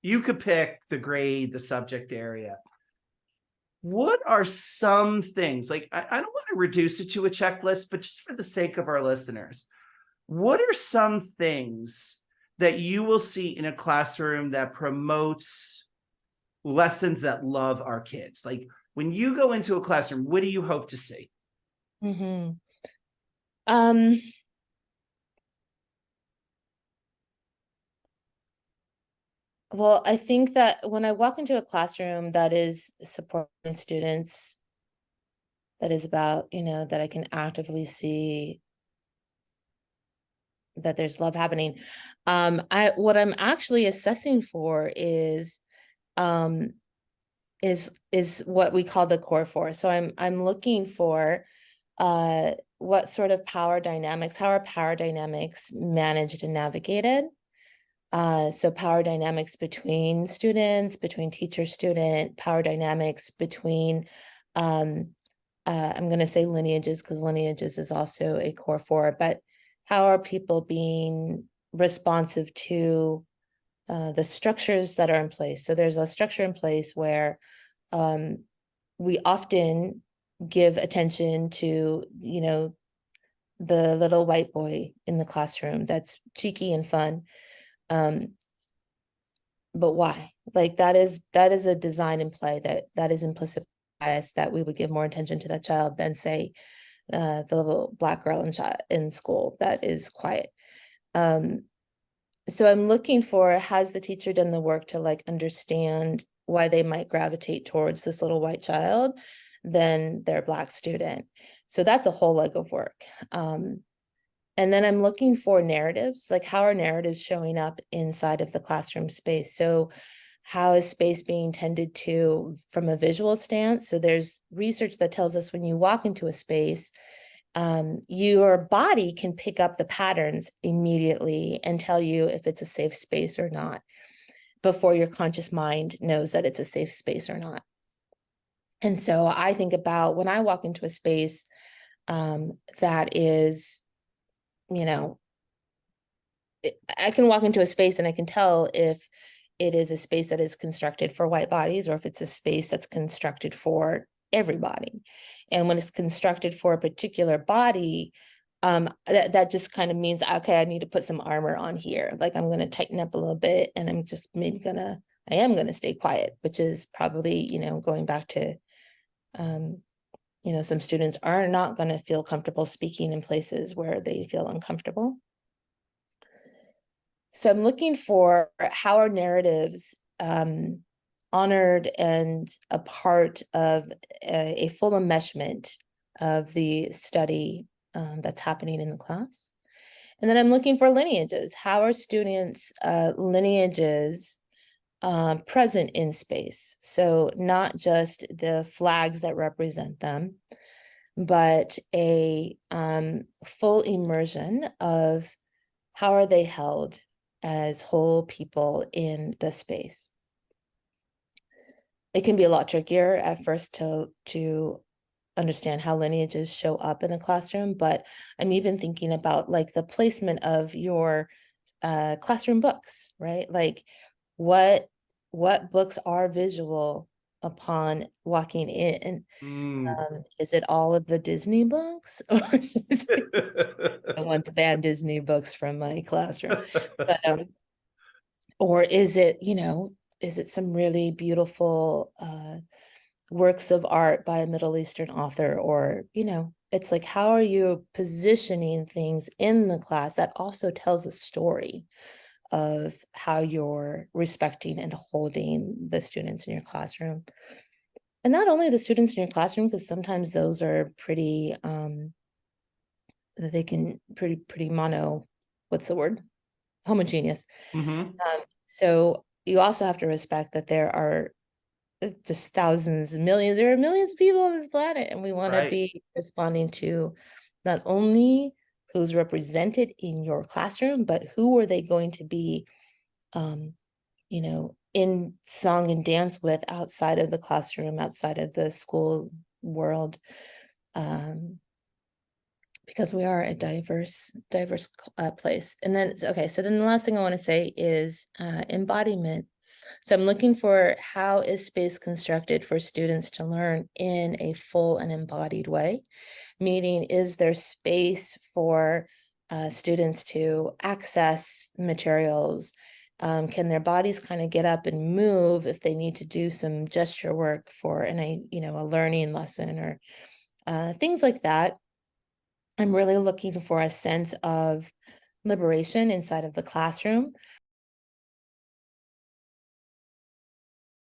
you could pick the grade, the subject area. What are some things, like, I don't want to reduce it to a checklist, but just for the sake of our listeners, what are some things that you will see in a classroom that promotes lessons that love our kids? Like, when you go into a classroom, what do you hope to see? Mm-hmm. Um, well, I think that when I walk into a classroom that is supporting students, that is about, that I can actively see that there's love happening. What I'm actually assessing for um is what we call the core four. So I'm looking for what sort of power dynamics, how are power dynamics managed and navigated? So power dynamics between students, between teacher student, power dynamics between I'm going to say lineages, because lineages is also a core four, but how are people being responsive to the structures that are in place? So there's a structure in place where we often give attention to, the little white boy in the classroom that's cheeky and fun. But why? Like that is a design in play that is implicit bias, that we would give more attention to that child than say the little black girl in school that is quiet. Um, so I'm looking for, has the teacher done the work to like understand why they might gravitate towards this little white child than their black student? So that's a whole leg of work. And then I'm looking for narratives, like how are narratives showing up inside of the classroom space? So how is space being tended to from a visual stance? So there's research that tells us when you walk into a space, your body can pick up the patterns immediately and tell you if it's a safe space or not, before your conscious mind knows that it's a safe space or not. And so I think about when I walk into a space that is, you know, I can walk into a space and I can tell if it is a space that is constructed for white bodies or if it's a space that's constructed for everybody. And when it's constructed for a particular body, that just kind of means, okay, I need to put some armor on here. Like I'm going to tighten up a little bit, and I'm just I am going to stay quiet, which is probably, going back to, some students are not going to feel comfortable speaking in places where they feel uncomfortable. So I'm looking for how are narratives honored and a part of a full enmeshment of the study that's happening in the class. And then I'm looking for lineages. How are students' lineages present in space? So not just the flags that represent them, but a full immersion of how are they held as whole people in the space. It can be a lot trickier at first to understand how lineages show up in a classroom, but I'm even thinking about like the placement of your classroom books, right? Like what books are visual upon walking in? Mm. Is it all of the Disney books, or I want to ban Disney books from my classroom? But or is it, is it some really beautiful works of art by a Middle Eastern author? Or, it's like, how are you positioning things in the class that also tells a story of how you're respecting and holding the students in your classroom? And not only the students in your classroom, because sometimes those are pretty, they can pretty mono, what's the word? Homogeneous. Mm-hmm. So you also have to respect that there are just thousands, millions, there are millions of people on this planet, and we want to Right. be responding to not only who's represented in your classroom, but who are they going to be, in song and dance with outside of the classroom, outside of the school world. Because we are a diverse place. And then, okay, so then the last thing I want to say is embodiment. So I'm looking for, how is space constructed for students to learn in a full and embodied way? Meaning, is there space for students to access materials? Can their bodies kind of get up and move if they need to do some gesture work for a learning lesson, or things like that? I'm really looking for a sense of liberation inside of the classroom,